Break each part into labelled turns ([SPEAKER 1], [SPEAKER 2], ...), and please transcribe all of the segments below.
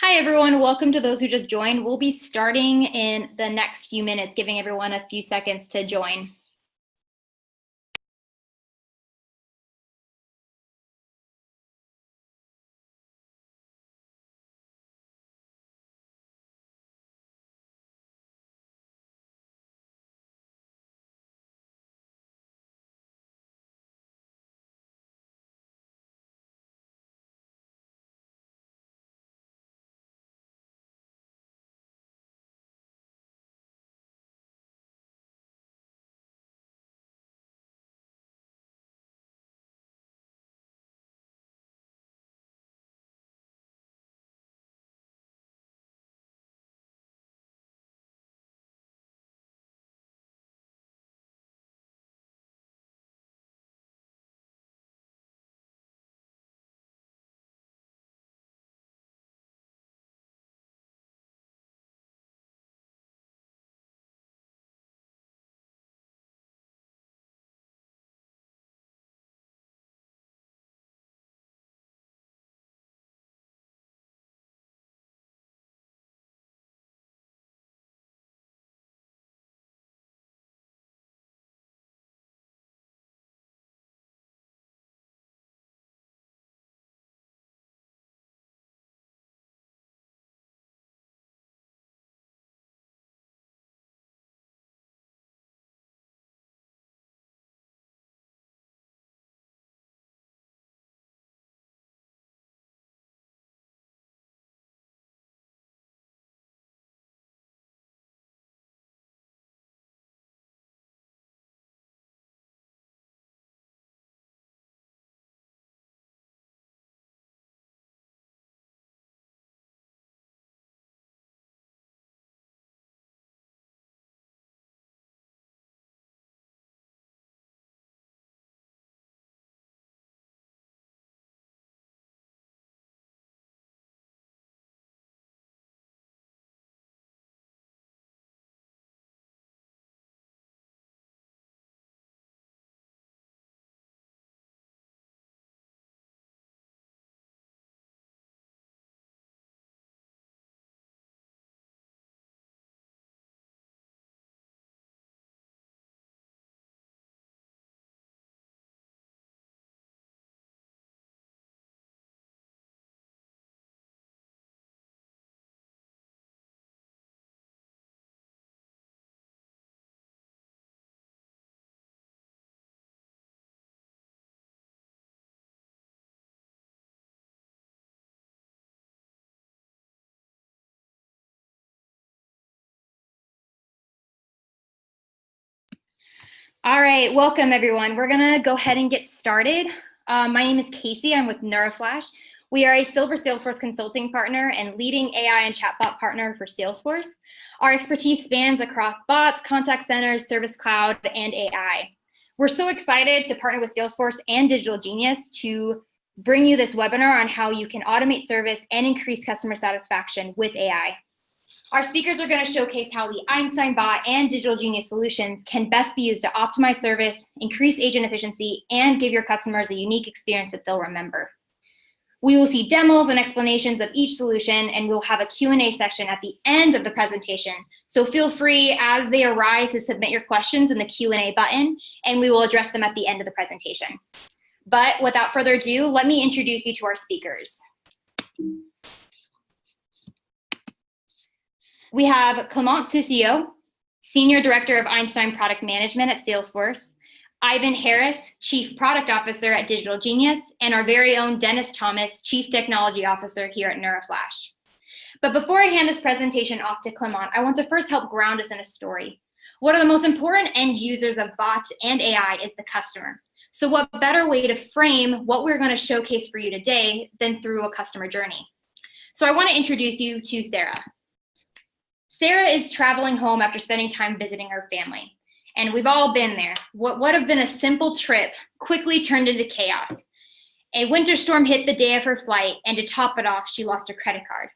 [SPEAKER 1] Hi, everyone. Welcome to those who just joined. We'll be starting in the next few minutes, giving everyone a few seconds to join. All right, welcome everyone. We're gonna go ahead and get started. My name is Casey, I'm with NeuroFlash. We are a Silver Salesforce consulting partner and leading AI and chatbot partner for Salesforce. Our expertise spans across bots, contact centers, Service Cloud, and AI. We're so excited to partner with Salesforce and Digital Genius to bring you this webinar on how you can automate service and increase customer satisfaction with AI. Our speakers are going to showcase how the Einstein bot and Digital Genius solutions can best be used to optimize service, increase agent efficiency, and give your customers a unique experience that they'll remember. We will see demos and explanations of each solution, and we'll have a Q&A session at the end of the presentation. So feel free as they arise to submit your questions in the Q&A button, and we will address them at the end of the presentation. But without further ado, let me introduce you to our speakers. We have Clément Toussiot, Senior Director of Einstein Product Management at Salesforce, Ivan Harris, Chief Product Officer at Digital Genius, and our very own Dennis Thomas, Chief Technology Officer here at NeuroFlash. But before I hand this presentation off to Clément, I want to first help ground us in a story. One of the most important end users of bots and AI is the customer. So what better way to frame what we're going to showcase for you today than through a customer journey? So I want to introduce you to Sarah. Sarah is traveling home after spending time visiting her family. And we've all been there. What would have been a simple trip quickly turned into chaos. A winter storm hit the day of her flight, and to top it off, she lost her credit card.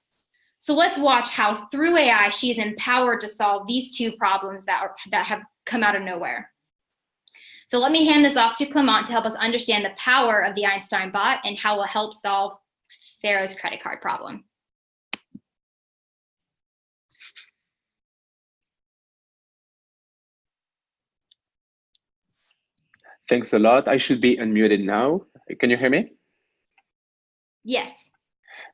[SPEAKER 1] So let's watch how through AI, she is empowered to solve these two problems that have come out of nowhere. So let me hand this off to Clément to help us understand the power of the Einstein bot and how it will help solve Sarah's credit card problem.
[SPEAKER 2] Thanks a lot. I should be unmuted now. Can you hear me?
[SPEAKER 1] Yes.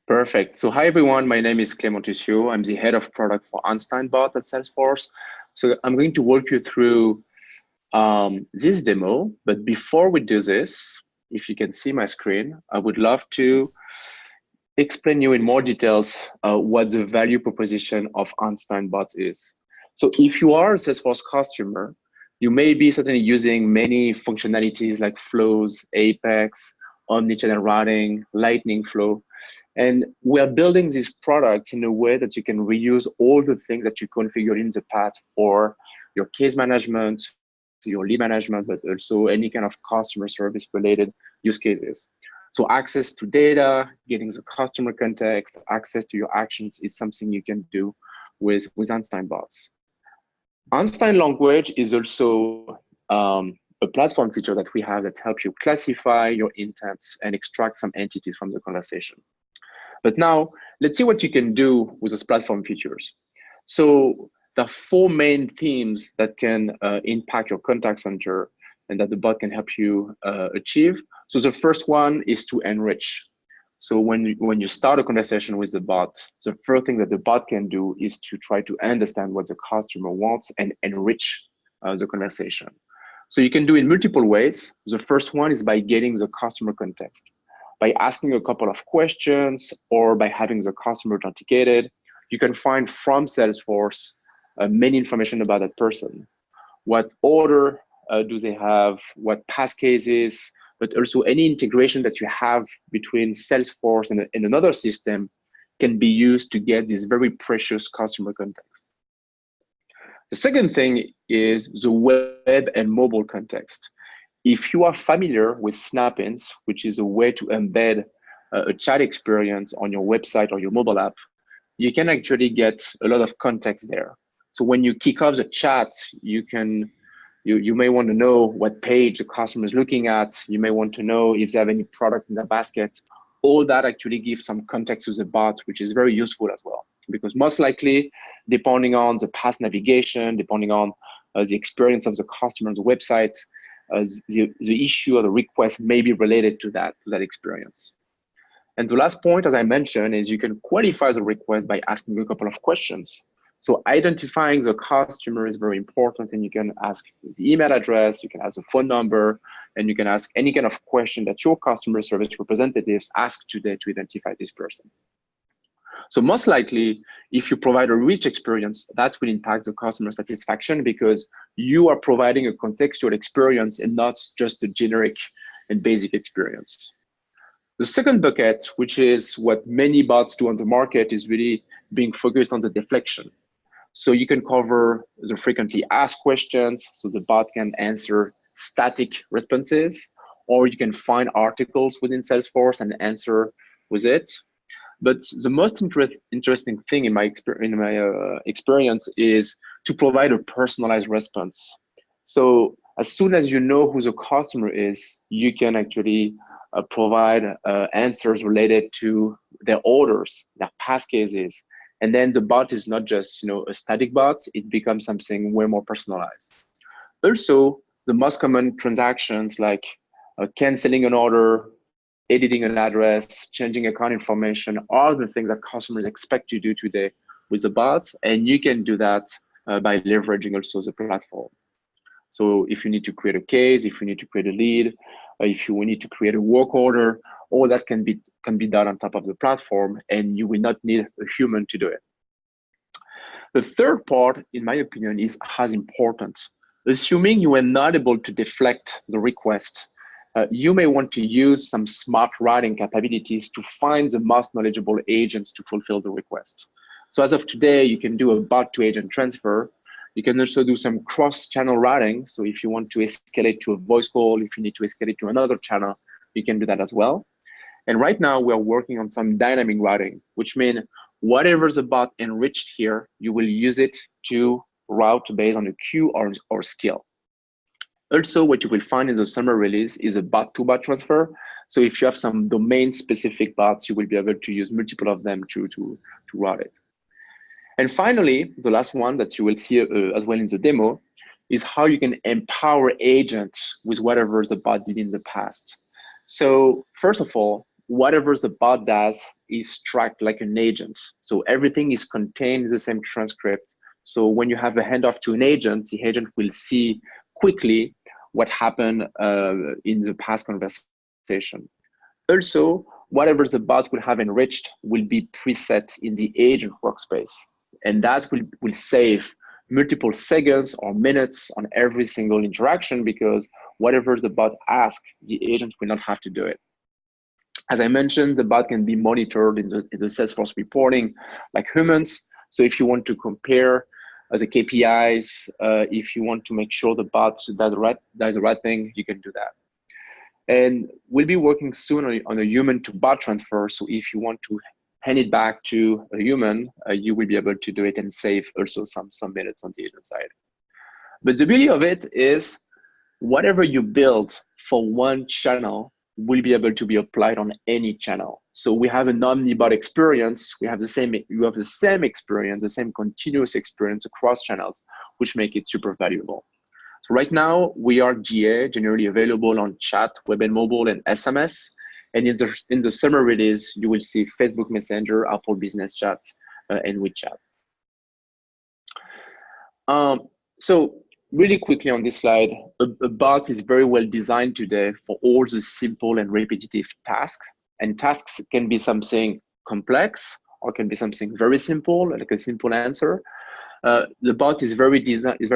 [SPEAKER 2] Perfect. So hi, everyone. My name is Clément Tussiot. I'm the head of product for Einstein Bot at Salesforce. So I'm going to walk you through this demo. But before we do this, if you can see my screen, I would love to explain you in more details what the value proposition of Einstein Bot is. So if you are a Salesforce customer, you may be certainly using many functionalities like flows, Apex, omnichannel routing, lightning flow. And we're building this product in a way that you can reuse all the things that you configured in the past for your case management, your lead management, but also any kind of customer service related use cases. So access to data, getting the customer context, access to your actions is something you can do with Einstein bots. Einstein language is also a platform feature that we have that help you classify your intents and extract some entities from the conversation. But now let's see what you can do with those platform features. So there are four main themes that can impact your contact center and that the bot can help you achieve. So the first one is to enrich. So when you start a conversation with the bot, the first thing that the bot can do is to try to understand what the customer wants and enrich the conversation. So you can do it in multiple ways. The first one is by getting the customer context. By asking a couple of questions or by having the customer authenticated, you can find from Salesforce many information about that person. What order do they have? What past cases? But also any integration that you have between Salesforce and another system can be used to get this very precious customer context. The second thing is the web and mobile context. If you are familiar with Snap-ins, which is a way to embed a chat experience on your website or your mobile app, you can actually get a lot of context there. So when you kick off the chat, you may want to know what page the customer is looking at. You may want to know if they have any product in the basket. All that actually gives some context to the bot, which is very useful as well. Because most likely, depending on the past navigation, depending on the experience of the customer on the website, the issue or the request may be related to that experience. And the last point, as I mentioned, is you can qualify the request by asking a couple of questions. So identifying the customer is very important, and you can ask the email address, you can ask the phone number, and you can ask any kind of question that your customer service representatives ask today to identify this person. So most likely, if you provide a rich experience, that will impact the customer satisfaction because you are providing a contextual experience and not just a generic and basic experience. The second bucket, which is what many bots do on the market, is really being focused on the deflection. So you can cover the frequently asked questions, so the bot can answer static responses, or you can find articles within Salesforce and answer with it. But the most interesting thing in my experience is to provide a personalized response. So as soon as you know who the customer is, you can actually provide answers related to their orders, their past cases. And then the bot is not just a static bot, it becomes something way more personalized. Also, the most common transactions like canceling an order, editing an address, changing account information are the things that customers expect you to do today with the bots. And you can do that by leveraging also the platform. So if you need to create a case, if you need to create a lead, if you need to create a work order, all that can be done on top of the platform, and you will not need a human to do it. The third part, in my opinion, is as important. Assuming you are not able to deflect the request, you may want to use some smart routing capabilities to find the most knowledgeable agents to fulfill the request. So as of today, you can do a bot to agent transfer. You can also do some cross-channel routing. So if you want to escalate to a voice call, if you need to escalate to another channel, you can do that as well. And right now we're working on some dynamic routing, which means whatever the bot enriched here, you will use it to route based on a queue or skill. Also, what you will find in the summer release is a bot-to-bot transfer. So if you have some domain-specific bots, you will be able to use multiple of them to route it. And finally, the last one that you will see as well in the demo is how you can empower agents with whatever the bot did in the past. So first of all, whatever the bot does is tracked like an agent. So everything is contained in the same transcript. So when you have a handoff to an agent, the agent will see quickly what happened in the past conversation. Also, whatever the bot will have enriched will be preset in the agent workspace. And that will save multiple seconds or minutes on every single interaction, because whatever the bot asks, the agent will not have to do it. As I mentioned, the bot can be monitored in the Salesforce reporting like humans. So if you want to compare the KPIs, if you want to make sure the bot does the right thing, you can do that. And we'll be working soon on a human to bot transfer. So if you want to hand it back to a human, you will be able to do it and save also some minutes on the agent side. But the beauty of it is whatever you build for one channel will be able to be applied on any channel. So we have an omnibot experience. You have the same experience, the same continuous experience across channels, which make it super valuable. So right now we are GA, generally available on chat, web and mobile, and SMS. And in the summer release, you will see Facebook Messenger, Apple Business Chat, and WeChat. So really quickly on this slide, a bot is very well designed today for all the simple and repetitive tasks. And tasks can be something complex or can be something very simple, like a simple answer. The bot is very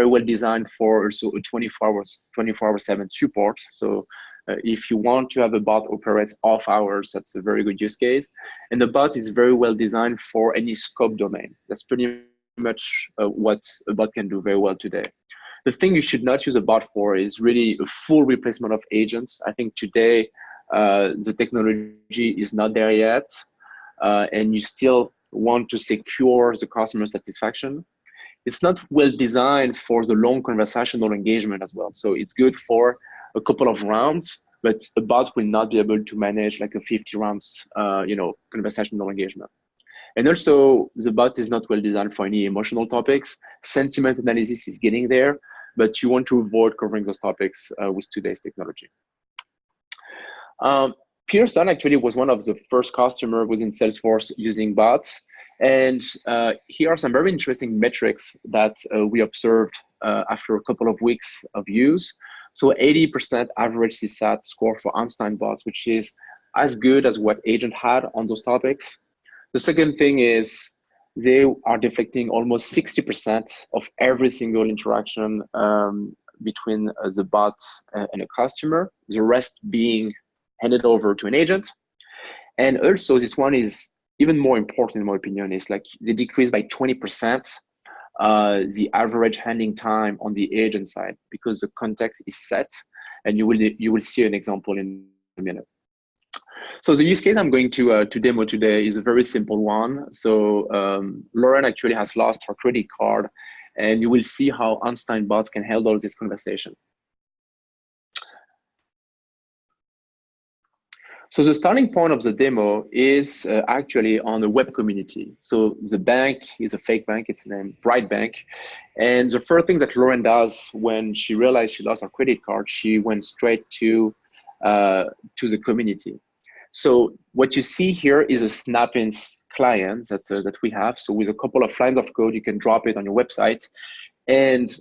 [SPEAKER 2] well designed for also a 24/7 support. So if you want to have a bot operates off hours, that's a very good use case. And the bot is very well designed for any scope domain. That's pretty much what a bot can do very well today. The thing you should not use a bot for is really a full replacement of agents. I think today the technology is not there yet, and you still want to secure the customer satisfaction. It's not well designed for the long conversational engagement as well. So it's good for a couple of rounds, but a bot will not be able to manage like a 50 rounds, conversational engagement. And also, the bot is not well designed for any emotional topics. Sentiment analysis is getting there, but you want to avoid covering those topics with today's technology. Pearson actually was one of the first customers within Salesforce using bots. And here are some very interesting metrics that we observed after a couple of weeks of use. So 80% average CSAT score for Einstein bots, which is as good as what agent had on those topics. The second thing is they are deflecting almost 60% of every single interaction between the bot and a customer, the rest being handed over to an agent. And also this one is even more important in my opinion, is like they decreased by 20% the average handling time on the agent side, because the context is set, and you will see an example in a minute. So the use case I'm going to demo today is a very simple one. So Lauren actually has lost her credit card, and you will see how Einstein bots can handle this conversation. So the starting point of the demo is actually on the web community. So the bank is a fake bank, it's named Bright Bank. And the first thing that Lauren does when she realized she lost her credit card, she went straight to the community. So what you see here is a Snap-ins client that we have. So with a couple of lines of code, you can drop it on your website and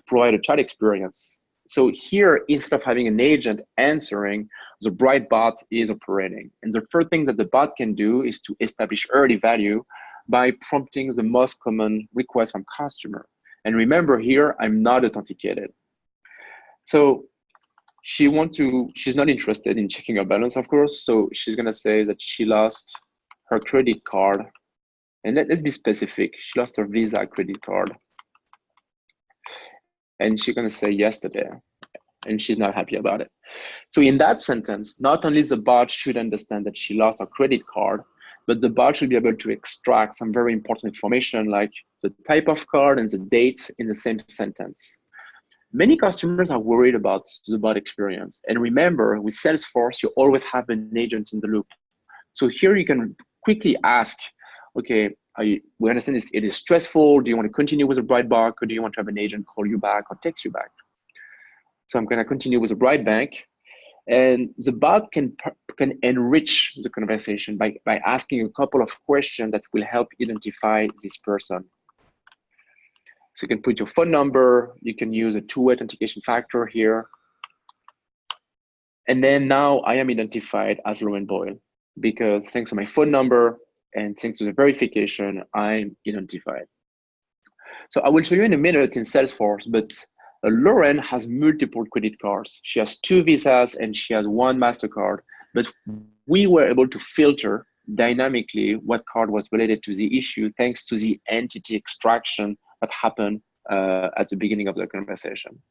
[SPEAKER 2] provide a chat experience. So here, instead of having an agent answering, the Bright bot is operating. And the first thing that the bot can do is to establish early value by prompting the most common request from customer. And remember here, I'm not authenticated. So she's not interested in checking her balance, of course. So she's gonna say that she lost her credit card. And let's be specific, she lost her Visa credit card. And she's gonna say yesterday, and she's not happy about it. So in that sentence, not only the bot should understand that she lost her credit card, but the bot should be able to extract some very important information like the type of card and the date in the same sentence. Many customers are worried about the bot experience. And remember, with Salesforce, you always have an agent in the loop. So here you can quickly ask, okay, we understand it is stressful. Do you want to continue with a Brightbank, or do you want to have an agent call you back or text you back? So I'm going to continue with a Brightbank, and the bot can enrich the conversation by asking a couple of questions that will help identify this person. So you can put your phone number. You can use a two-way authentication factor here. And then now I am identified as Lauren Boyle, because thanks to my phone number and thanks to the verification, I'm identified. So I will show you in a minute in Salesforce, but Lauren has multiple credit cards. She has 2 Visas and she has 1 MasterCard, but we were able to filter dynamically what card was related to the issue thanks to the entity extraction that happened at the beginning of the conversation.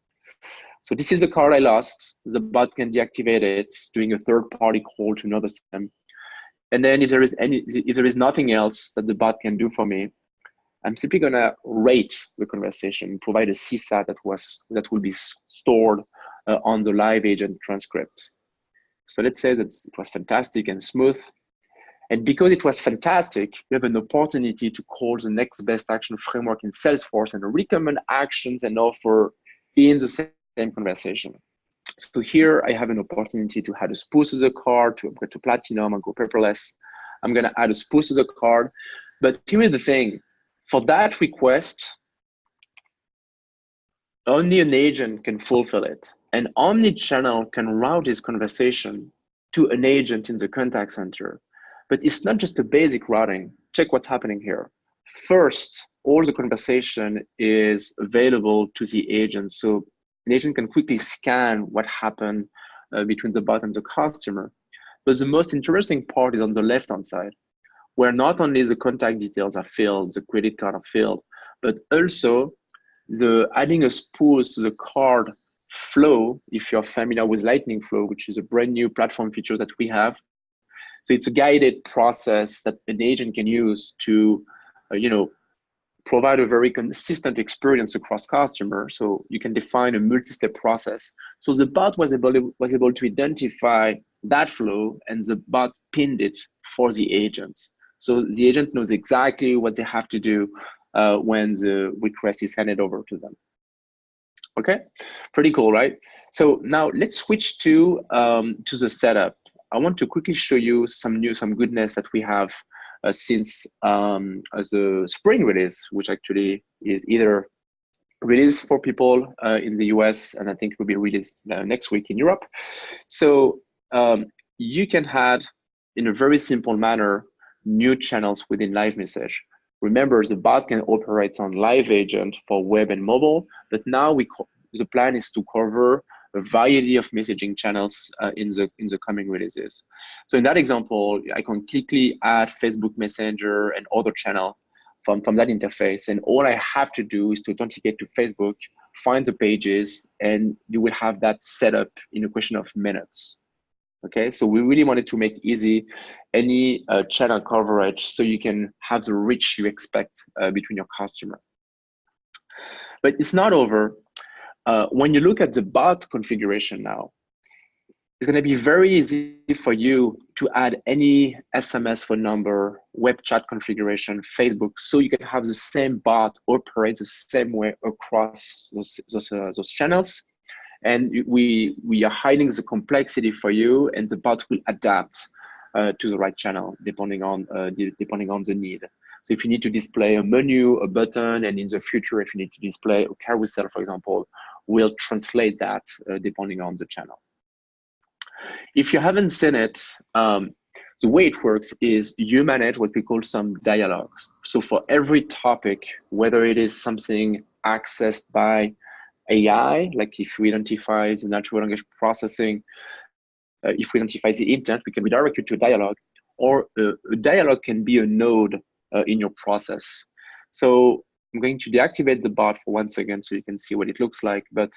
[SPEAKER 2] So this is the card I lost. The bot can deactivate it, doing a third-party call to another system. And then if there is nothing else that the bot can do for me, I'm simply gonna rate the conversation, provide a CSAT that will be stored on the live agent transcript. So let's say that it was fantastic and smooth. And because it was fantastic, you have an opportunity to call the next best action framework in Salesforce and recommend actions and offer in the same conversation. So here I have an opportunity to add a spoof to the card, to upgrade to Platinum and go paperless. I'm gonna add a spoof to the card. But here is the thing, for that request, only an agent can fulfill it. And omni-channel can route this conversation to an agent in the contact center. But it's not just a basic routing. Check what's happening here. First, all the conversation is available to the agent. So an agent can quickly scan what happened between the bot and the customer. But the most interesting part is on the left-hand side, where not only the contact details are filled, the credit card are filled, but also the adding a spoof to the card flow, if you're familiar with Lightning Flow, which is a brand new platform feature that we have. So it's a guided process that an agent can use to, provide a very consistent experience across customers. So you can define a multi-step process. So the bot was able to identify that flow, and the bot pinned it for the agent. So the agent knows exactly what they have to do when the request is handed over to them. Okay, pretty cool, right? So now let's switch to the setup. I want to quickly show you some goodness that we have since the spring release, which actually is either released for people in the US, and I think will be released next week in Europe. So you can add, in a very simple manner, new channels within Live Message. Remember, the bot can operate on Live Agent for web and mobile, but now the plan is to cover a variety of messaging channels in the coming releases. So in that example, I can quickly add Facebook Messenger and other channel from that interface. And all I have to do is to authenticate to Facebook, find the pages, and you will have that set up in a question of minutes. Okay, so we really wanted to make easy any channel coverage so you can have the reach you expect between your customer. But it's not over. When you look at the bot configuration now, it's going to be very easy for you to add any SMS phone number, web chat configuration, Facebook, so you can have the same bot operate the same way across those channels. And we are hiding the complexity for you, and the bot will adapt to the right channel depending on the need. So if you need to display a menu, a button, and in the future, if you need to display a carousel, for example, we'll translate that depending on the channel. If you haven't seen it, the way it works is you manage what we call some dialogues. So for every topic, whether it is something accessed by AI, like if we identify the natural language processing, if we identify the intent, we can redirect you to a dialogue, or a dialogue can be a node in your process. So I'm going to deactivate the bot for 1 second so you can see what it looks like. But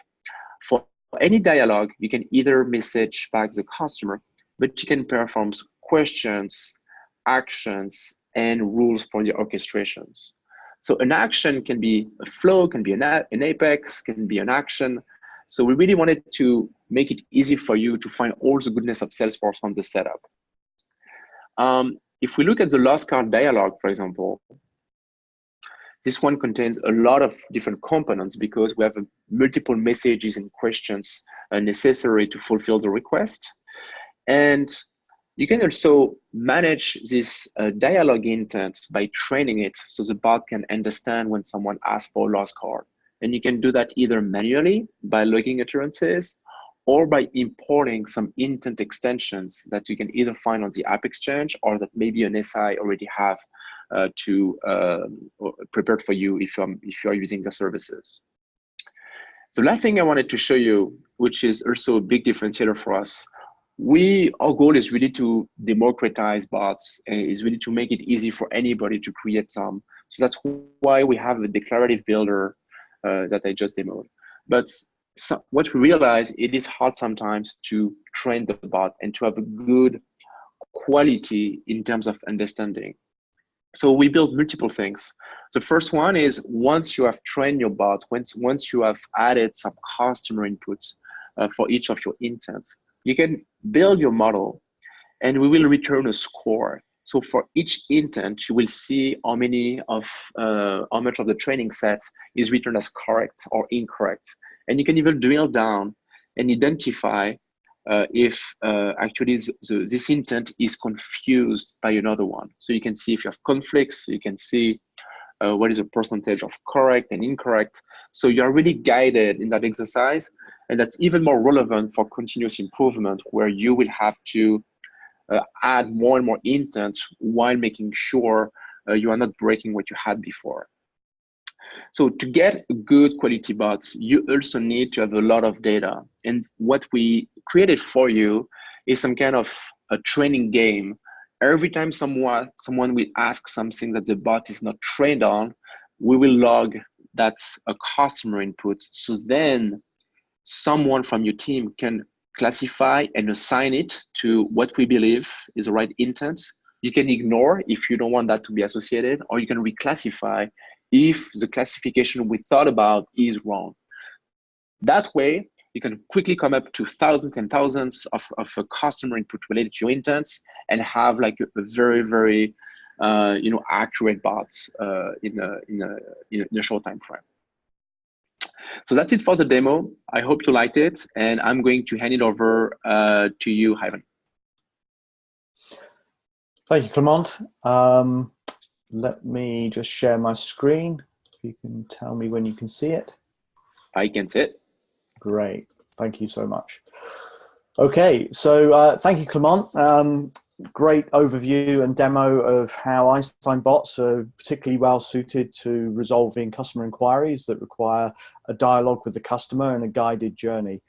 [SPEAKER 2] for any dialogue, you can either message back the customer, but you can perform questions, actions, and rules for the orchestrations. So an action can be a flow, can be an apex, can be an action. So we really wanted to make it easy for you to find all the goodness of Salesforce from the setup. If we look at the lost card dialogue, for example, This one contains a lot of different components because we have multiple messages and questions necessary to fulfill the request. And you can also manage this dialogue intent by training it so the bot can understand when someone asks for a lost card. And you can do that either manually by logging occurrences or by importing some intent extensions that you can either find on the App Exchange or that maybe an SI already have prepared for you if you're using the services. The last thing I wanted to show you, which is also a big differentiator for us, our goal is really to democratize bots and is really to make it easy for anybody to create some. So that's why we have a declarative builder that I just demoed. But what we realize, it is hard sometimes to train the bot and to have a good quality in terms of understanding. So we build multiple things. The first one is once you have trained your bot, once you have added some customer inputs for each of your intents, you can build your model and we will return a score. So for each intent, you will see how much of the training set is returned as correct or incorrect. And you can even drill down and identify if actually this intent is confused by another one. So you can see if you have conflicts, you can see what is the percentage of correct and incorrect. So you're really guided in that exercise. And that's even more relevant for continuous improvement, where you will have to add more and more intents while making sure you are not breaking what you had before. So to get a good quality bot, you also need to have a lot of data. And what we created for you is some kind of a training game. Every time someone will ask something that the bot is not trained on, we will log that's a customer input. So then someone from your team can classify and assign it to what we believe is the right intent. You can ignore if you don't want that to be associated, or you can reclassify if the classification we thought about is wrong. That way, you can quickly come up to thousands and thousands of customer input related to your intents and have like a very, very accurate bot in a short time frame. So that's it for the demo. I hope you liked it, and I'm going to hand it over to you, Ivan.
[SPEAKER 3] Thank you, Clement. Let me just share my screen. If you can tell me when you can see it.
[SPEAKER 2] I can see it.
[SPEAKER 3] Great. Thank you so much. Okay, so thank you, Clement. Great overview and demo of how Einstein bots are particularly well suited to resolving customer inquiries that require a dialogue with the customer and a guided journey.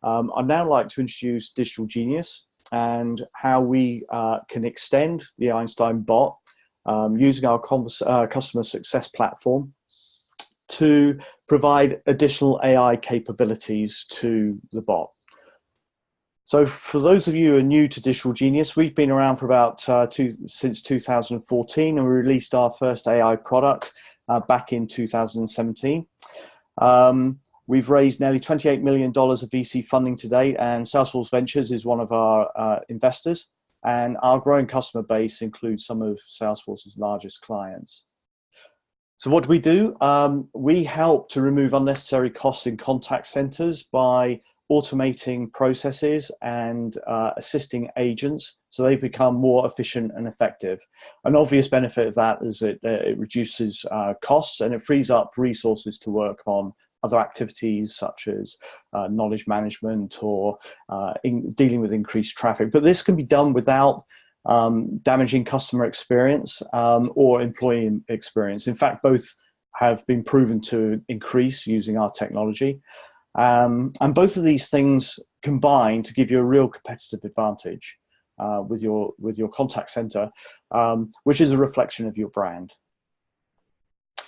[SPEAKER 3] I'd now like to introduce Digital Genius and how we can extend the Einstein bot using our customer success platform to provide additional AI capabilities to the bot. So for those of you who are new to Digital Genius, we've been around for about since 2014, and we released our first AI product back in 2017. We've raised nearly $28 million of VC funding to date, and Salesforce Ventures is one of our investors, and our growing customer base includes some of Salesforce's largest clients. So what do? We help to remove unnecessary costs in contact centers by automating processes and assisting agents so they become more efficient and effective. An obvious benefit of that is it reduces costs and it frees up resources to work on other activities such as knowledge management or dealing with increased traffic. But this can be done without damaging customer experience or employee experience. In fact, both have been proven to increase using our technology. And both of these things combine to give you a real competitive advantage with your contact center, which is a reflection of your brand.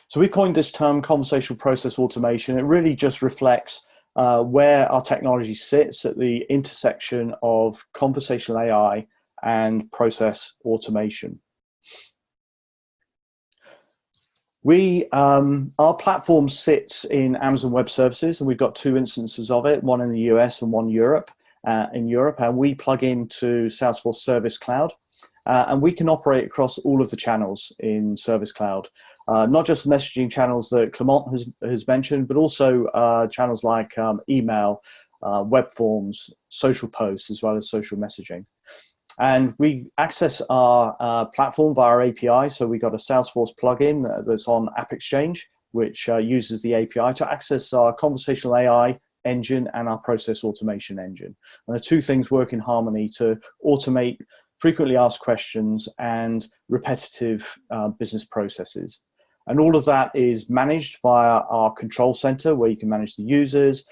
[SPEAKER 3] So we coined this term conversational process automation. It really just reflects where our technology sits at the intersection of conversational AI and process automation. Our platform sits in Amazon Web Services, and we've got two instances of it, one in the US and one in Europe, and we plug into Salesforce Service Cloud, and we can operate across all of the channels in Service Cloud. not just messaging channels that Clement has mentioned, but also channels like email, web forms, social posts, as well as social messaging. And we access our platform via our API. So we got a Salesforce plugin that's on AppExchange, which uses the API to access our conversational AI engine and our process automation engine. And the two things work in harmony to automate frequently asked questions and repetitive business processes. And all of that is managed via our control center, where you can manage the users,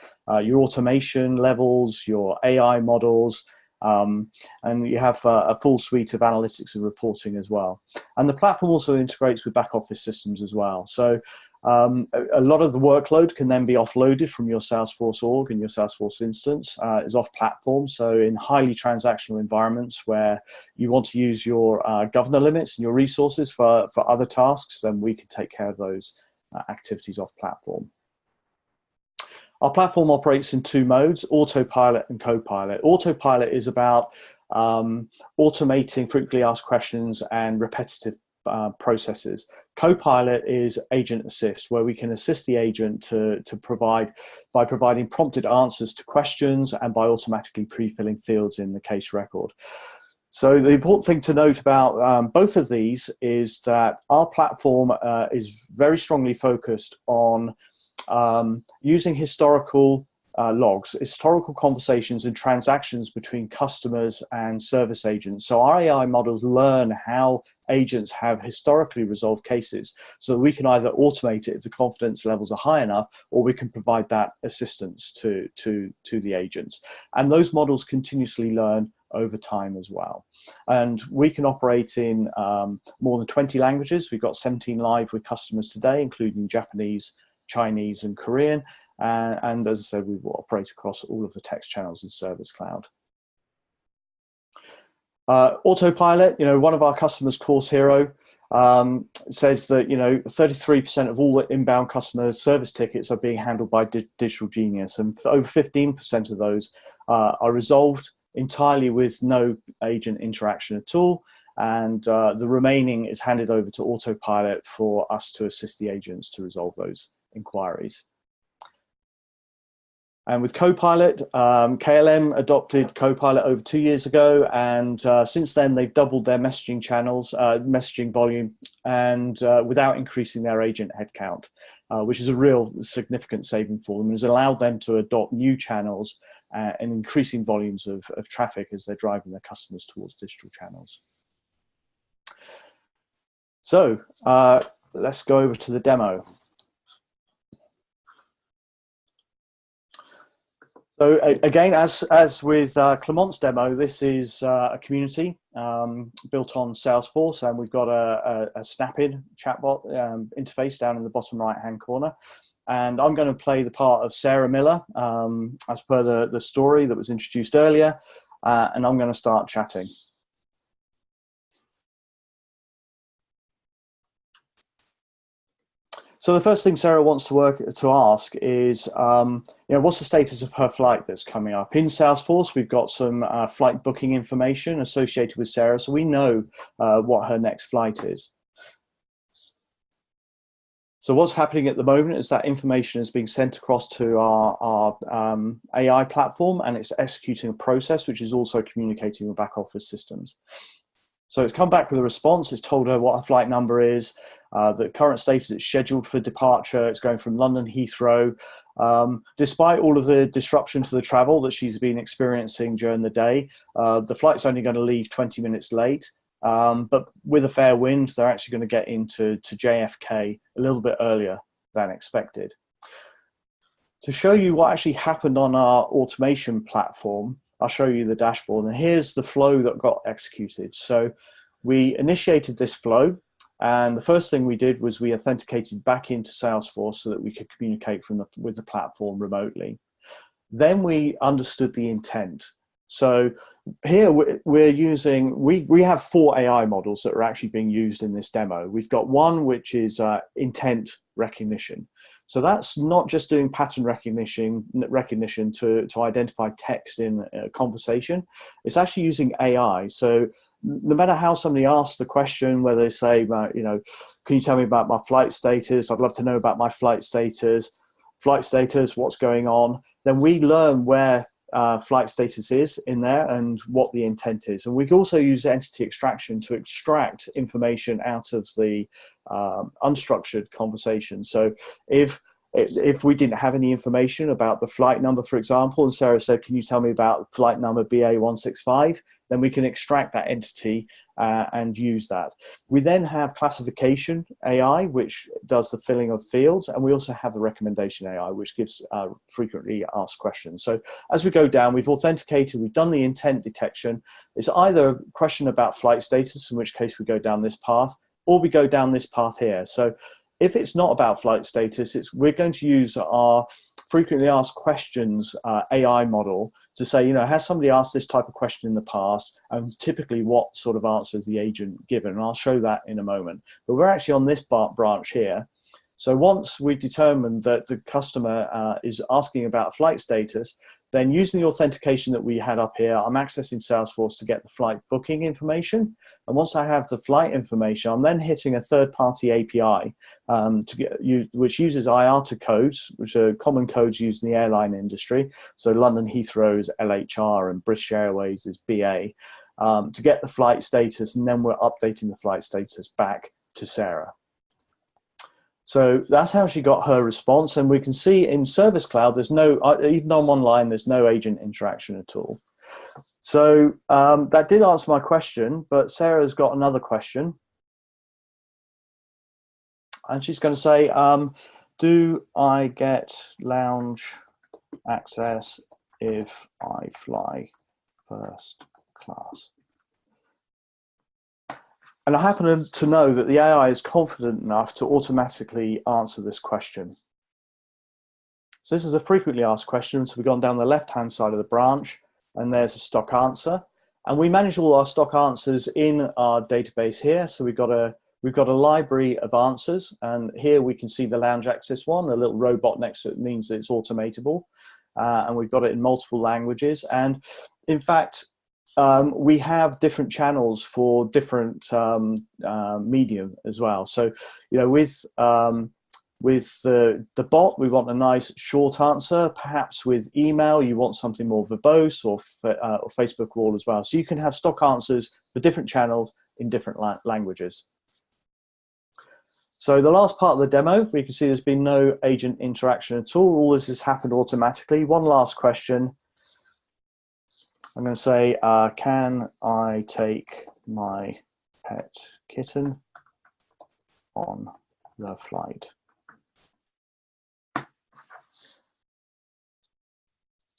[SPEAKER 3] your automation levels, your AI models, and you have a full suite of analytics and reporting as well. And the platform also integrates with back office systems as well. So a lot of the workload can then be offloaded from your Salesforce org and your Salesforce instance is off platform. So in highly transactional environments where you want to use your governor limits and your resources for other tasks, then we can take care of those activities off platform. Our platform operates in two modes, Autopilot and Copilot. Autopilot is about automating frequently asked questions and repetitive processes. Copilot is agent assist, where we can assist the agent by providing prompted answers to questions and by automatically pre-filling fields in the case record. So the important thing to note about both of these is that our platform is very strongly focused on using historical logs, historical conversations and transactions between customers and service agents. So our AI models learn how agents have historically resolved cases, so we can either automate it if the confidence levels are high enough, or we can provide that assistance to the agents. And those models continuously learn over time as well. And we can operate in more than 20 languages. We've got 17 live with customers today, including Japanese, Chinese, and Korean. And as I said, we will operate across all of the text channels in Service Cloud. Autopilot, one of our customers, Course Hero, says that 33% of all the inbound customer service tickets are being handled by Digital Genius, and over 15% of those are resolved entirely with no agent interaction at all. And the remaining is handed over to Autopilot for us to assist the agents to resolve those inquiries. And with Copilot, KLM adopted Copilot over 2 years ago, and since then they've doubled their messaging channels, messaging volume, and without increasing their agent headcount, which is a real significant saving for them, and has allowed them to adopt new channels and increasing volumes of traffic as they're driving their customers towards digital channels. So let's go over to the demo. So again, as with Clement's demo, this is a community built on Salesforce, and we've got a snap-in chatbot interface down in the bottom right-hand corner. And I'm going to play the part of Sarah Miller, as per the story that was introduced earlier, and I'm going to start chatting. So the first thing Sarah wants to ask is, what's the status of her flight that's coming up? In Salesforce, we've got some flight booking information associated with Sarah, so we know what her next flight is. So what's happening at the moment is that information is being sent across to our AI platform, and it's executing a process which is also communicating with back office systems. So it's come back with a response. It's told her what her flight number is, the current status, it's scheduled for departure. It's going from London Heathrow. Despite all of the disruption to the travel that she's been experiencing during the day, the flight's only going to leave 20 minutes late. But with a fair wind, they're actually going to get into JFK a little bit earlier than expected. To show you what actually happened on our automation platform, I'll show you the dashboard, and here's the flow that got executed. So we initiated this flow, and the first thing we did was we authenticated back into Salesforce so that we could communicate with the platform remotely. Then we understood the intent. So here we have 4 AI models that are actually being used in this demo. We've got one which is intent recognition. So that's not just doing pattern recognition to identify text in a conversation. It's actually using AI. So no matter how somebody asks the question, whether they say, can you tell me about my flight status? I'd love to know about my flight status, what's going on. Then we learn where flight status is in there and what the intent is. And we can also use entity extraction to extract information out of the unstructured conversation. So if we didn't have any information about the flight number, for example, and Sarah said, can you tell me about flight number BA165? Then we can extract that entity and use that. We then have classification AI, which does the filling of fields. And we also have the recommendation AI, which gives frequently asked questions. So as we go down, we've authenticated, we've done the intent detection. It's either a question about flight status, in which case we go down this path, or we go down this path here. So if it's not about flight status, we're going to use our frequently asked questions AI model to say, has somebody asked this type of question in the past, and typically what sort of answer is the agent given? And I'll show that in a moment. But we're actually on this branch here. So once we've determined that the customer is asking about flight status, then using the authentication that we had up here, I'm accessing Salesforce to get the flight booking information. And once I have the flight information, I'm then hitting a third-party API which uses IATA codes, which are common codes used in the airline industry. So London Heathrow is LHR and British Airways is BA, to get the flight status, and then we're updating the flight status back to Sarah. So that's how she got her response. And we can see in Service Cloud, there's no, even on one line, there's no agent interaction at all. So that did answer my question, but Sarah's got another question. And she's going to say, do I get lounge access if I fly first class? And I happen to know that the AI is confident enough to automatically answer this question. So this is a frequently asked question. So we've gone down the left-hand side of the branch, and there's a stock answer. And we manage all our stock answers in our database here. So we've got a library of answers, and here we can see the lounge access one. The little robot next to it means that it's automatable, and we've got it in multiple languages. And in fact, we have different channels for different medium as well. So, with the bot, we want a nice short answer. Perhaps with email, you want something more verbose, or Facebook wall as well. So you can have stock answers for different channels in different languages. So the last part of the demo, we can see there's been no agent interaction at all. All this has happened automatically. One last question. I'm going to say, can I take my pet kitten on the flight?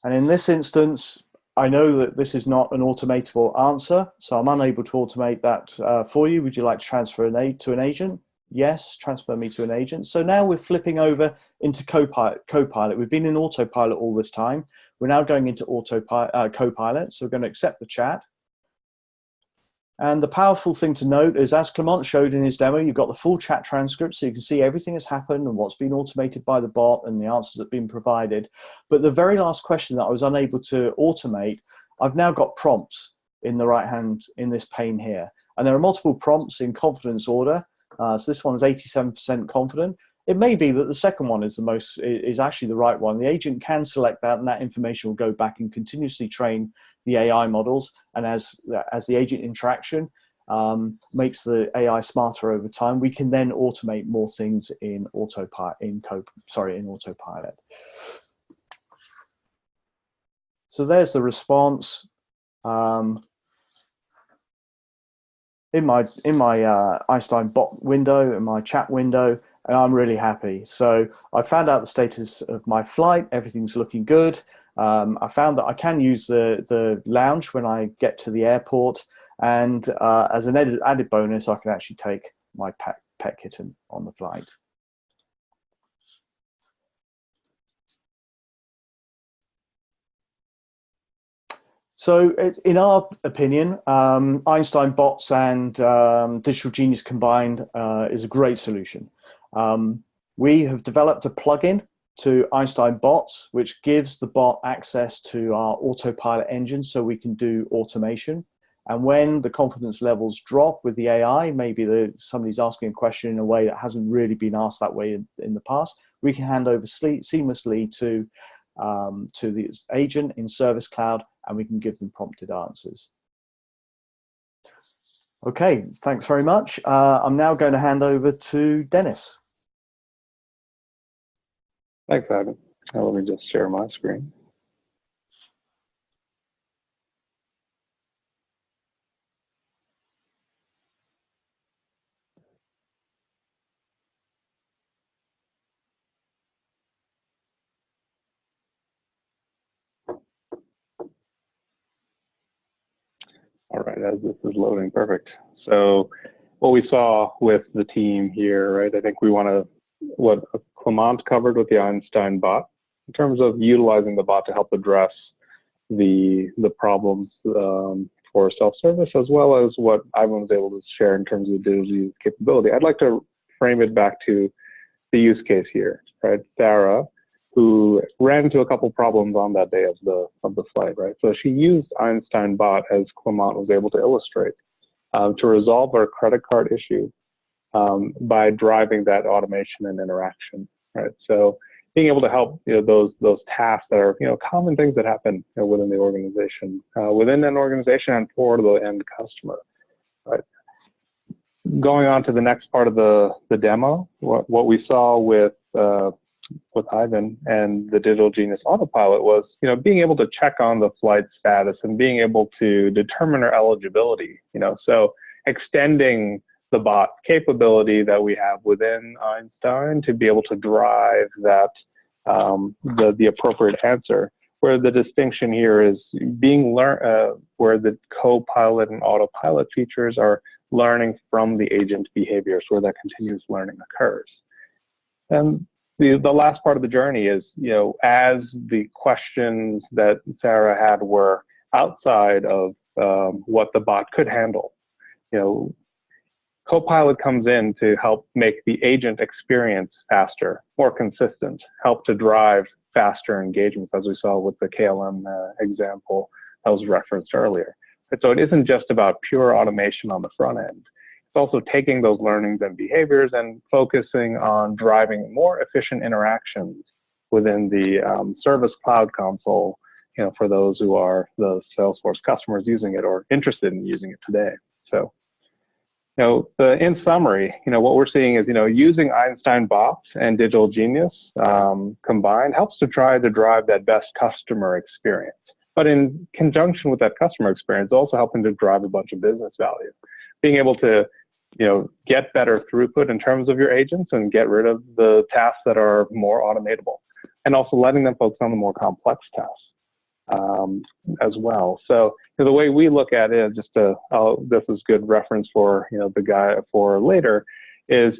[SPEAKER 3] And in this instance, I know that this is not an automatable answer, so I'm unable to automate that for you. Would you like to transfer to an agent? Yes, transfer me to an agent. So now we're flipping over into Copilot. We've been in Autopilot all this time. We're now going into Copilot, so we're going to accept the chat. And the powerful thing to note is, as Clement showed in his demo, you've got the full chat transcript, so you can see everything that's happened and what's been automated by the bot and the answers that have been provided. But the very last question that I was unable to automate, I've now got prompts in the right hand in this pane here. And there are multiple prompts in confidence order. So this one is 87% confident. It may be that the second one is actually the right one. The agent can select that, and that information will go back and continuously train the AI models. And as the agent interaction makes the AI smarter over time, we can then automate more things in Autopilot. So there's the response. In my Einstein bot window, in my chat window, and I'm really happy. So I found out the status of my flight. Everything's looking good. I found that I can use the lounge when I get to the airport, and as an added bonus, I can actually take my pet kitten on the flight. So in our opinion, Einstein bots and Digital Genius combined is a great solution. We have developed a plugin to Einstein bots, which gives the bot access to our Autopilot engine so we can do automation. And when the confidence levels drop with the AI, maybe somebody's asking a question in a way that hasn't really been asked that way in the past, we can hand over seamlessly to the agent in Service Cloud, and we can give them prompted answers. Okay, thanks very much. I'm now going to hand over to Dennis.
[SPEAKER 4] Thanks, Ivan. Let me just share my screen. All right, as this is loading, perfect. So what we saw with the team here, right, I think we want to, what Clement covered with the Einstein bot, in terms of utilizing the bot to help address the problems for self-service, as well as what Ivan was able to share in terms of digital capability. I'd like to frame it back to the use case here, right? Sarah, who ran into a couple problems on that day of the flight, right? So she used Einstein bot, as Clement was able to illustrate, to resolve her credit card issue by driving that automation and interaction, right? So being able to help those tasks that are common things that happen within the organization, within an organization, and for the end customer, right? Going on to the next part of the demo, what we saw with Ivan and the Digital Genius Autopilot was, being able to check on the flight status and being able to determine our eligibility, so extending the bot capability that we have within Einstein to be able to drive that, the appropriate answer, where the distinction here is where the co-pilot and autopilot features are learning from the agent behaviors, where that continuous learning occurs. And the last part of the journey is, as the questions that Sarah had were outside of what the bot could handle, Copilot comes in to help make the agent experience faster, more consistent, help to drive faster engagement, as we saw with the KLM example that was referenced earlier. And so it isn't just about pure automation on the front end. It's also taking those learnings and behaviors and focusing on driving more efficient interactions within the Service Cloud console, for those who are the Salesforce customers using it or interested in using it today. So, in summary, what we're seeing is, using Einstein bots and Digital Genius combined helps to try to drive that best customer experience. But in conjunction with that customer experience, also helping to drive a bunch of business value. Being able to, get better throughput in terms of your agents and get rid of the tasks that are more automatable. And also letting them focus on the more complex tasks as well. So the way we look at it, this is good reference for the guy for later, is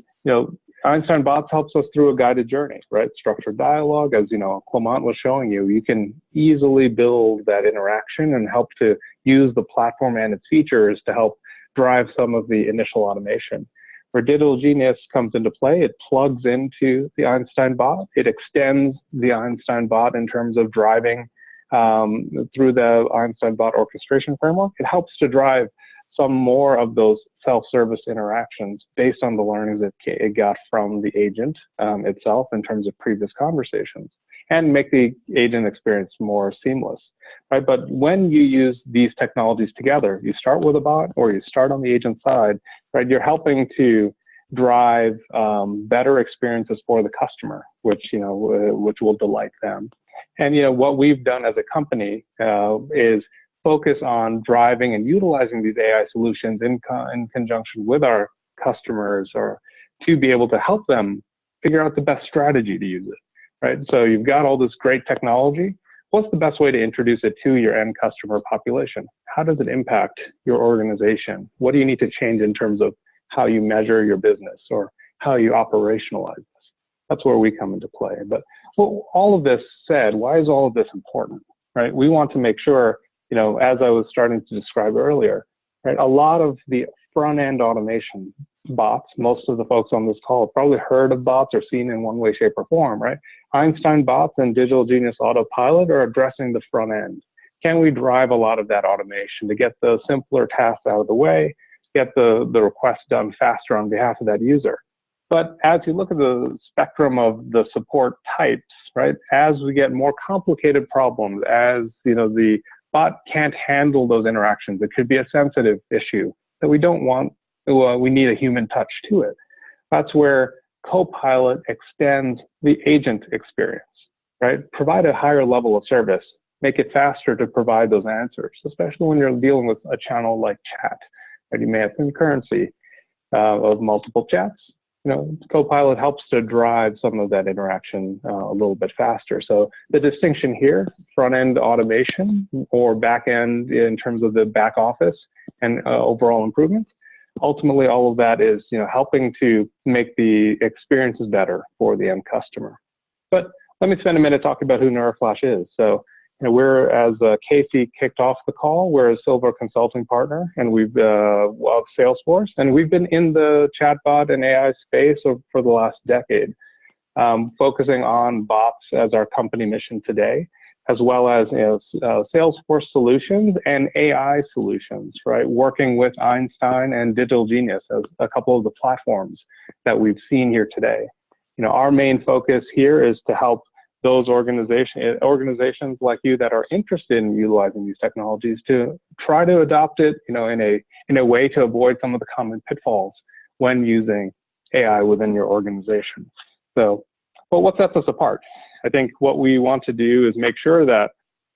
[SPEAKER 4] Einstein bots helps us through a guided journey, right? Structured dialogue, as Clement was showing you, you can easily build that interaction and help to use the platform and its features to help drive some of the initial automation. Where Digital Genius comes into play, it plugs into the Einstein bot. It extends the Einstein bot in terms of driving through the Einstein bot orchestration framework. It helps to drive some more of those self-service interactions based on the learnings that it got from the agent itself in terms of previous conversations, and make the agent experience more seamless, right? But when you use these technologies together, you start with a bot or you start on the agent side, right? You're helping to drive better experiences for the customer, which will delight them. And what we've done as a company is focus on driving and utilizing these AI solutions in conjunction with our customers, or to be able to help them figure out the best strategy to use it, right? So you've got all this great technology. What's the best way to introduce it to your end customer population? How does it impact your organization? What do you need to change in terms of how you measure your business or how you operationalize this? That's where we come into play. But all of this said, why is all of this important, right? We want to make sure, as I was starting to describe earlier, right, a lot of the front-end automation bots, most of the folks on this call have probably heard of bots or seen in one way, shape, or form, right? Einstein bots and Digital Genius Autopilot are addressing the front end, can we drive a lot of that automation to get the simpler tasks out of the way, get the request done faster on behalf of that user? But as you look at the spectrum of the support types, right, as we get more complicated problems, as the bot can't handle those interactions, it could be a sensitive issue that we don't want, we need a human touch to it. That's where Copilot extends the agent experience, right? Provide a higher level of service, make it faster to provide those answers, especially when you're dealing with a channel like chat, that you may have concurrency of multiple chats. Copilot helps to drive some of that interaction a little bit faster. So the distinction here, front-end automation or back-end in terms of the back office and overall improvement, ultimately all of that is helping to make the experiences better for the end customer. But let me spend a minute talking about who NeuroFlash is. So we're, as Casey kicked off the call, we're a Silver Consulting partner, and we've of Salesforce, and we've been in the chatbot and AI space for the last decade, focusing on bots as our company mission today, as well as Salesforce solutions and AI solutions, right? Working with Einstein and Digital Genius as a couple of the platforms that we've seen here today. Our main focus here is to help those organizations like you that are interested in utilizing these technologies to try to adopt it, in a way to avoid some of the common pitfalls when using AI within your organization. So, but what sets us apart? I think what we want to do is make sure that,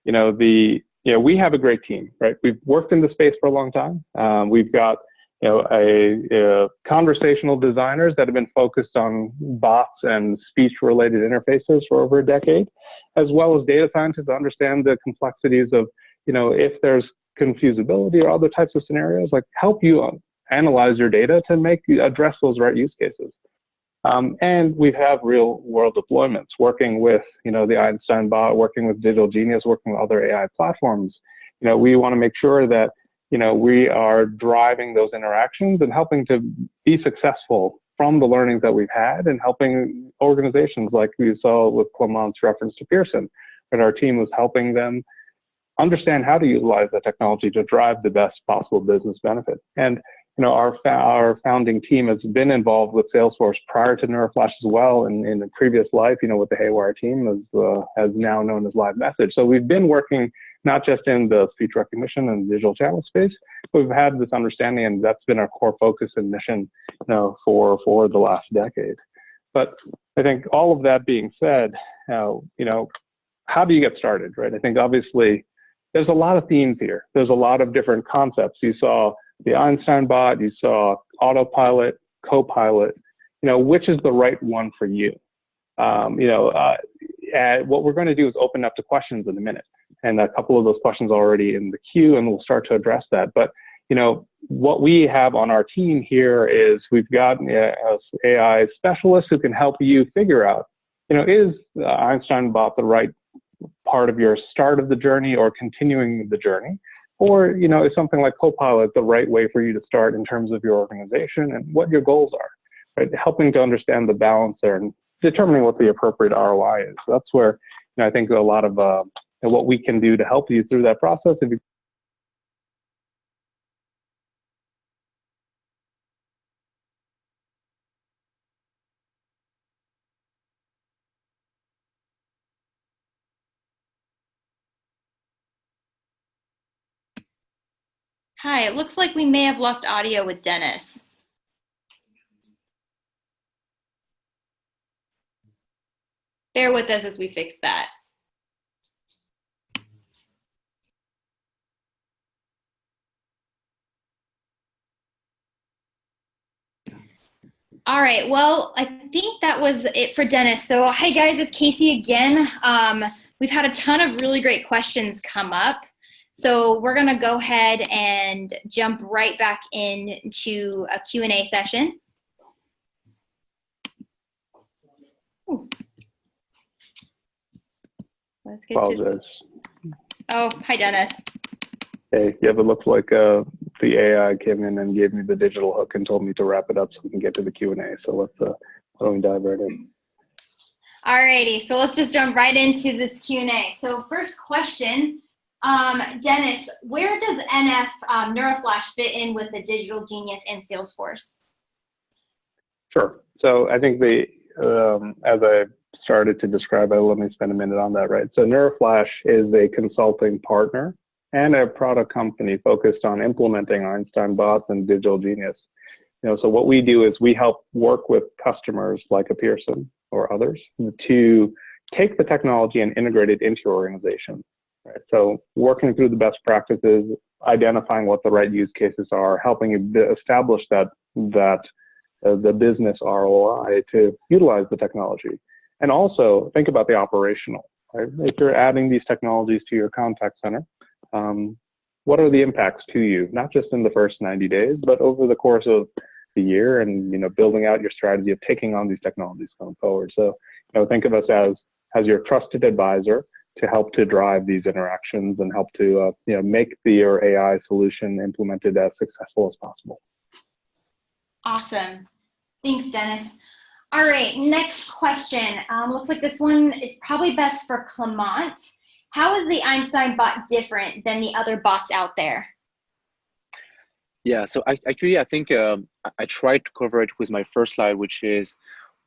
[SPEAKER 4] we have a great team, right? We've worked in the space for a long time. We've got, conversational designers that have been focused on bots and speech-related interfaces for over a decade, as well as data scientists to understand the complexities of, if there's confusability or other types of scenarios, like help you analyze your data to address those right use cases. And we have real world deployments working with, the Einstein bot, working with Digital Genius, working with other AI platforms. We want to make sure that, we are driving those interactions and helping to be successful from the learnings that we've had and helping organizations like we saw with Clement's reference to Pearson, that our team was helping them understand how to utilize the technology to drive the best possible business benefit. And our founding team has been involved with Salesforce prior to NeuroFlash as well in the previous life, with the Haywire team as now known as Live Message. So we've been working not just in the speech recognition and digital channel space, but we've had this understanding, and that's been our core focus and mission for the last decade. But I think all of that being said, how do you get started, right? I think obviously there's a lot of themes here. There's a lot of different concepts. You saw the Einstein bot, you saw Autopilot, Copilot, which is the right one for you? What we're going to do is open up to questions in a minute. And a couple of those questions are already in the queue, and we'll start to address that. But, what we have on our team here is we've got AI specialists who can help you figure out, is the Einstein bot the right part of your start of the journey or continuing the journey? Or, is something like Copilot the right way for you to start in terms of your organization and what your goals are, right? Helping to understand the balance there and determining what the appropriate ROI is. So that's where I think a lot of what we can do to help you through that process.
[SPEAKER 1] Hi, it looks like we may have lost audio with Dennis. Bear with us as we fix that. All right, well, I think that was it for Dennis. So hi guys, it's Casey again. We've had a ton of really great questions come up. So we're gonna go ahead and jump right back into a Q&A session. Ooh. Let's get
[SPEAKER 4] Apologize.
[SPEAKER 1] Oh, hi Dennis.
[SPEAKER 4] Hey, yeah, it looks like the AI came in and gave me the digital hook and told me to wrap it up so we can get to the Q&A. So why don't we dive right in?
[SPEAKER 1] Alrighty, so let's just jump right into this Q&A. So first question, Dennis, where does NF NeuroFlash fit in with the Digital Genius and Salesforce?
[SPEAKER 4] Sure. So I think as I started to describe it, let me spend a minute on that, right? So NeuroFlash is a consulting partner and a product company focused on implementing Einstein bots and Digital Genius. So what we do is we help work with customers like a Pearson or others to take the technology and integrate it into your organization. Right? So working through the best practices, identifying what the right use cases are, helping you establish the business ROI to utilize the technology. And also think about the operational, right? If you're adding these technologies to your contact center, what are the impacts to you, not just in the first 90 days, but over the course of the year, and building out your strategy of taking on these technologies going forward. So think of us as your trusted advisor to help to drive these interactions and help to make your AI solution implemented as successful as possible.
[SPEAKER 1] Awesome. Thanks, Dennis. All right, next question. Looks like this one is probably best for Clement. How is the Einstein bot different than the other bots out there?
[SPEAKER 2] Yeah, so I think I tried to cover it with my first slide, which is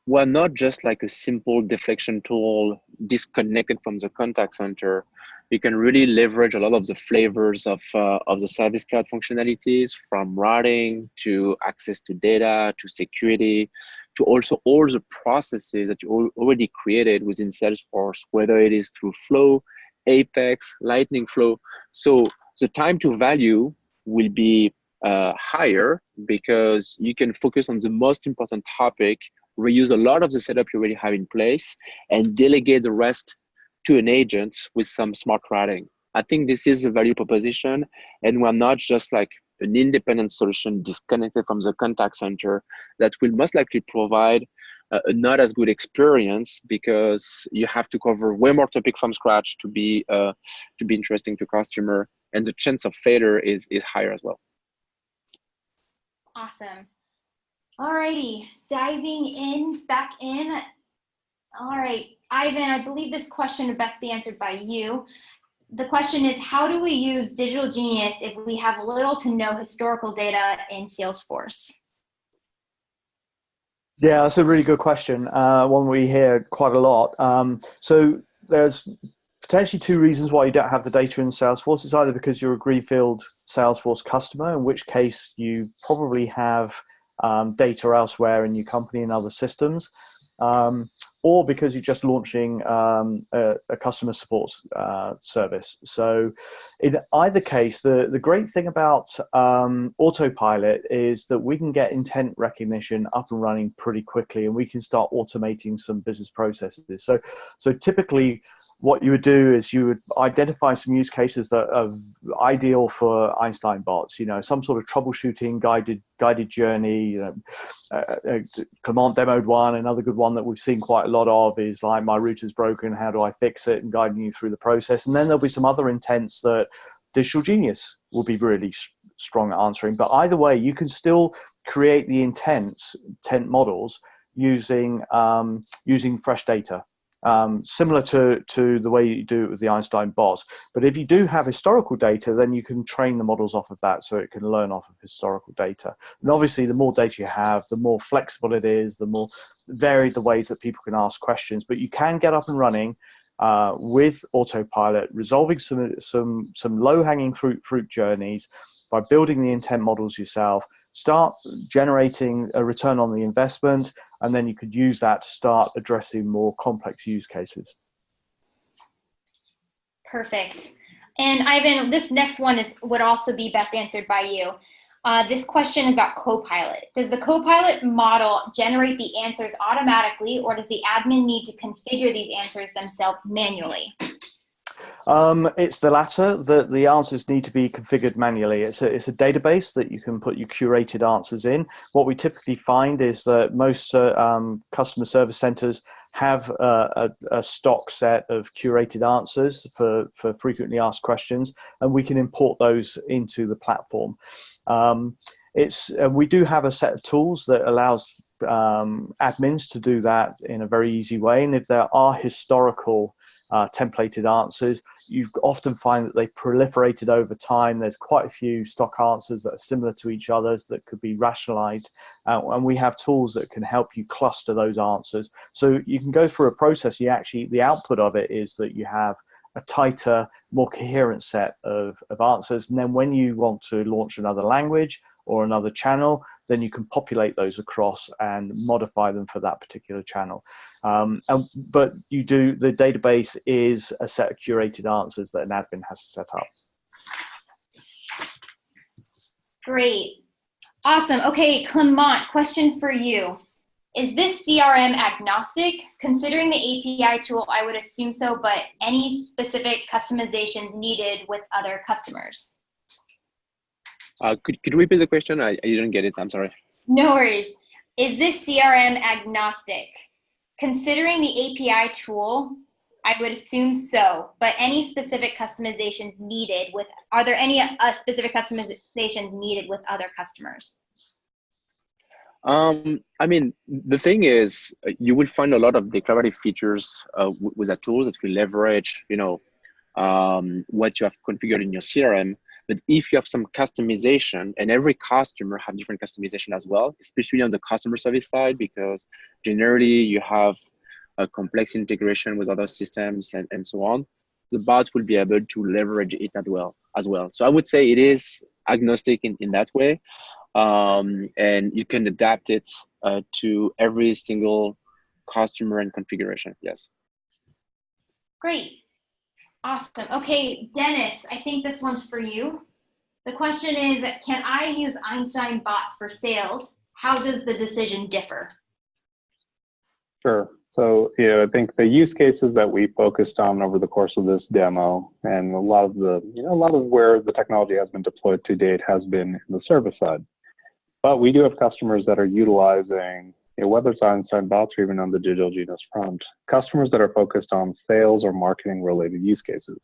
[SPEAKER 2] we're not just like a simple deflection tool disconnected from the contact center. You can really leverage a lot of the flavors of the Service Cloud functionalities, from routing to access to data to security, to also all the processes that you already created within Salesforce, whether it is through Flow, Apex, Lightning Flow. So the time to value will be higher because you can focus on the most important topic, reuse a lot of the setup you already have in place, and delegate the rest to an agent with some smart routing. I think this is a value proposition, and we're not just like an independent solution disconnected from the contact center that will most likely provide a not as good experience because you have to cover way more topic from scratch to be interesting to customer, and the chance of failure is higher as well.
[SPEAKER 1] Awesome. All righty, diving back in. All right, Ivan, I believe this question would best be answered by you. The question is, how do we use Digital Genius if we have little to no historical data in Salesforce?
[SPEAKER 3] Yeah, that's a really good question. One we hear quite a lot. So there's potentially two reasons why you don't have the data in Salesforce. It's either because you're a greenfield Salesforce customer, in which case you probably have data elsewhere in your company and other systems, or because you're just launching a customer support service. So in either case, the great thing about Autopilot is that we can get intent recognition up and running pretty quickly, and we can start automating some business processes. So typically, what you would do is you would identify some use cases that are ideal for Einstein bots, some sort of troubleshooting guided journey. Clement demoed one. Another good one that we've seen quite a lot of is like, my router's broken, how do I fix it, and guiding you through the process. And then there'll be some other intents that Digital Genius will be really strong at answering. But either way, you can still create the intent models using fresh data. Similar to the way you do it with the Einstein bots. But if you do have historical data, then you can train the models off of that so it can learn off of historical data. And obviously, the more data you have, the more flexible it is, the more varied the ways that people can ask questions. But you can get up and running with Autopilot, resolving some low-hanging fruit journeys by building the intent models yourself, start generating a return on the investment, and then you could use that to start addressing more complex use cases.
[SPEAKER 1] Perfect. And Ivan, this next one would also be best answered by you. This question is about Copilot. Does the Copilot model generate the answers automatically, or does the admin need to configure these answers themselves manually?
[SPEAKER 3] It's the latter, that the answers need to be configured manually. It's a database that you can put your curated answers in. What we typically find is that most customer service centers have a stock set of curated answers for frequently asked questions, and we can import those into the platform. We do have a set of tools that allows admins to do that in a very easy way, and if there are historical templated answers. You often find that they proliferated over time. There's quite a few stock answers that are similar to each other's that could be rationalized. And we have tools that can help you cluster those answers. So you can go through a process. The output of it is that you have a tighter, more coherent set of answers. And then when you want to launch another language or another channel, then you can populate those across and modify them for that particular channel. But the database is a set of curated answers that an admin has set up.
[SPEAKER 1] Great. Awesome. Okay, Clement, question for you. Is this CRM agnostic? Considering the API tool, I would assume so, but any specific customizations needed with other customers?
[SPEAKER 2] Could you repeat the question? I didn't get it. I'm sorry.
[SPEAKER 1] No worries. Is this CRM agnostic? Considering the API tool, I would assume so, but any specific customizations needed are there any specific customizations needed with other customers?
[SPEAKER 2] I mean, the thing is, you will find a lot of declarative features with a tool that will leverage, what you have configured in your CRM. But if you have some customization, and every customer have different customization as well, especially on the customer service side, because generally you have a complex integration with other systems and so on, the bot will be able to leverage it as well. So I would say it is agnostic in that way. And you can adapt it to every single customer and configuration. Yes.
[SPEAKER 1] Great. Awesome. Okay, Dennis, I think this one's for you. The question is, can I use Einstein bots for sales? How does the decision differ?
[SPEAKER 4] Sure. So, I think the use cases that we focused on over the course of this demo, and a lot of where the technology has been deployed to date has been in the service side. But we do have customers that are utilizing, whether it's Einstein bots or even on the Digital Genius front, customers that are focused on sales or marketing related use cases,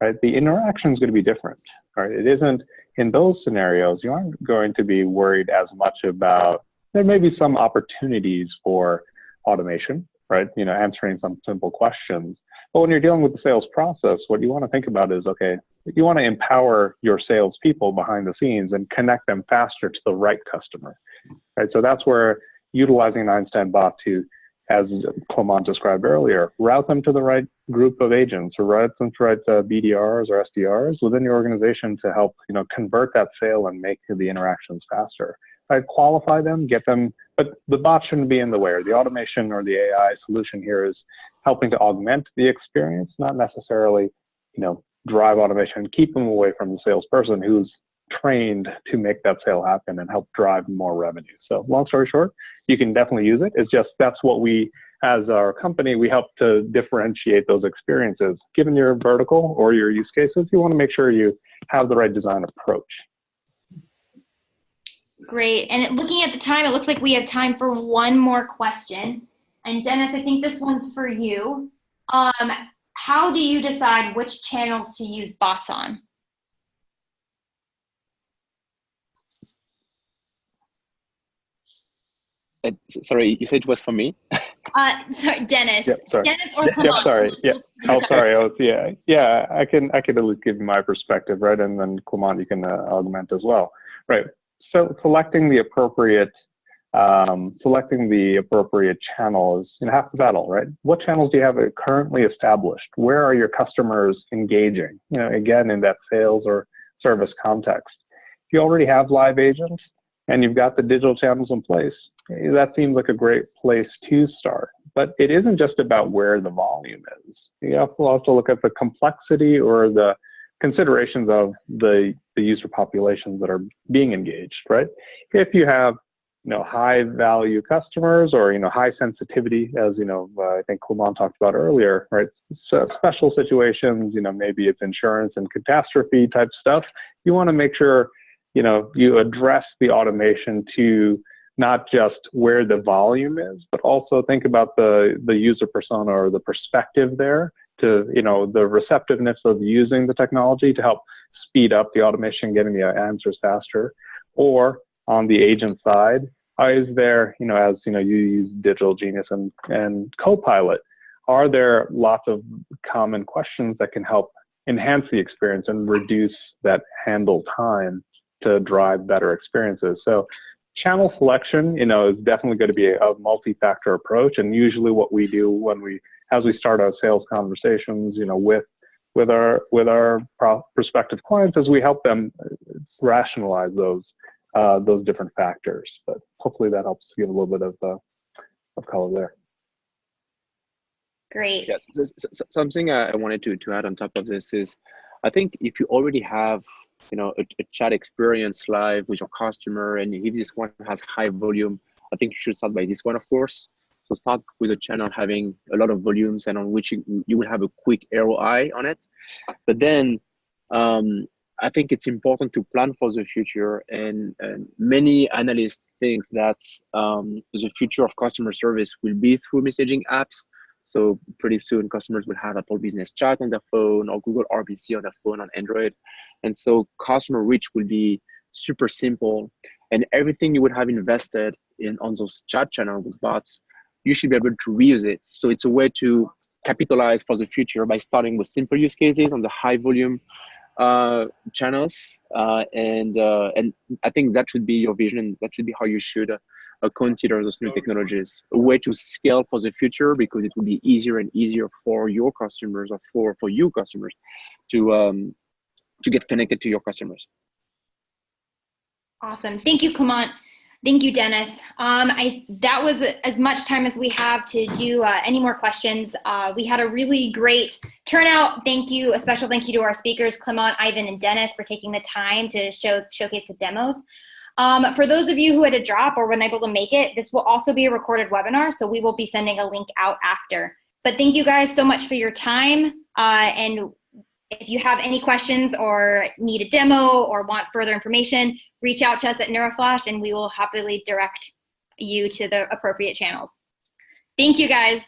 [SPEAKER 4] right? The interaction is going to be different, right? It isn't in those scenarios, you aren't going to be worried as much about, there may be some opportunities for automation, right? Answering some simple questions. But when you're dealing with the sales process, what you want to think about is, okay, you want to empower your salespeople behind the scenes and connect them faster to the right customer, right? So that's where utilizing an Einstein bot to, as Clement described earlier, route them to the right group of agents, or route them to right BDRs or SDRs within your organization to help, convert that sale and make the interactions faster. Right? Qualify them, get them, but the bot shouldn't be in the way, or the automation or the AI solution here is helping to augment the experience, not necessarily, drive automation, keep them away from the salesperson who's trained to make that sale happen and help drive more revenue. So long story short, you can definitely use it. It's just, that's what we, as our company, we help to differentiate those experiences. Given your vertical or your use cases, you want to make sure you have the right design approach.
[SPEAKER 1] Great. And looking at the time, it looks like we have time for one more question. And Dennis, I think this one's for you. How do you decide which channels to use bots on?
[SPEAKER 2] Sorry, you said it was for me?
[SPEAKER 1] Sorry, Dennis.
[SPEAKER 4] Yep, sorry.
[SPEAKER 1] Dennis or Clement?
[SPEAKER 4] Yep, sorry. Yeah. Oh, sorry. Yeah. I can at least give you my perspective, right? And then Clement, you can augment as well, right? So selecting the appropriate channel is half the battle, right? What channels do you have currently established? Where are your customers engaging? Again, in that sales or service context. If you already have live agents and you've got the digital channels in place, that seems like a great place to start. But it isn't just about where the volume is. You have to also look at the complexity or the considerations of the user populations that are being engaged, right? If you have high value customers or high sensitivity, as I think Clement talked about earlier, right? So special situations, maybe it's insurance and catastrophe type stuff. You want to make sure you address the automation to not just where the volume is, but also think about the user persona or the perspective there, to the receptiveness of using the technology to help speed up the automation, getting the answers faster. Or on the agent side, is there, as you use Digital Genius and Copilot, are there lots of common questions that can help enhance the experience and reduce that handle time to drive better experiences? So channel selection, is definitely going to be a multi-factor approach. And usually what we do as we start our sales conversations, with our prospective clients, is we help them rationalize those different factors. But hopefully that helps give a little bit of color there.
[SPEAKER 1] Great.
[SPEAKER 2] Yes, something I wanted to add on top of this is, I think if you already have a chat experience live with your customer, and if this one has high volume, I think you should start by this one, of course. So start with a channel having a lot of volumes and on which you will have a quick ROI on it. But then I think it's important to plan for the future, and many analysts think that the future of customer service will be through messaging apps. So pretty soon customers will have Apple Business Chat on their phone, or Google RPC on their phone on Android. And so customer reach will be super simple, and everything you would have invested on those chat channels with bots, you should be able to reuse it. So it's a way to capitalize for the future by starting with simple use cases on the high volume channels. And I think that should be your vision. That should be how you should consider those new technologies, a way to scale for the future, because it will be easier and easier for your customers, or for you customers to get connected to your customers.
[SPEAKER 1] Awesome. Thank you, Clément. Thank you, Dennis. That was as much time as we have to do any more questions. We had a really great turnout. Thank you. A special thank you to our speakers, Clément, Ivan, and Dennis, for taking the time to showcase the demos. For those of you who had to drop or weren't able to make it, this will also be a recorded webinar, so we will be sending a link out after. But thank you guys so much for your time. And if you have any questions or need a demo or want further information, reach out to us at NeuroFlash, and we will happily direct you to the appropriate channels. Thank you, guys.